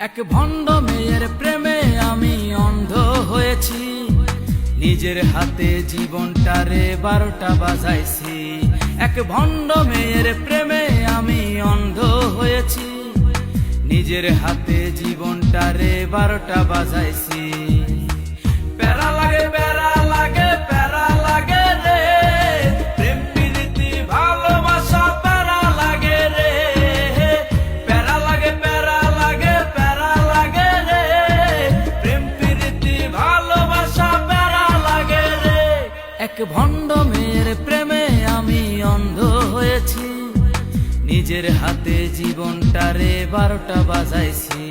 এক ভণ্ড মেয়ের প্রেমে আমি অন্ধ হয়েছি, নিজের হাতে জীবনটারে 12টা বাজাইছি। এক ভণ্ড মেয়ের প্রেমে আমি অন্ধ হয়েছি, নিজের হাতে জীবনটারে 12টা বাজাইছি। প্যারা লাগে প্যারা লাগে প্যারা লাগে রে, প্রেম প্রীতি ভালোবাসা প্যারা লাগে রে। প্যারা লাগে প্যারা লাগে প্যারা লাগে রে, প্রেম প্রীতি ভালোবাসা প্যারা লাগে রে। এক ভণ্ড মেয়ের প্রেমে আমি অন্ধ হয়েছি, নিজের হাতে জীবনটারে 12টা বাজাইছি।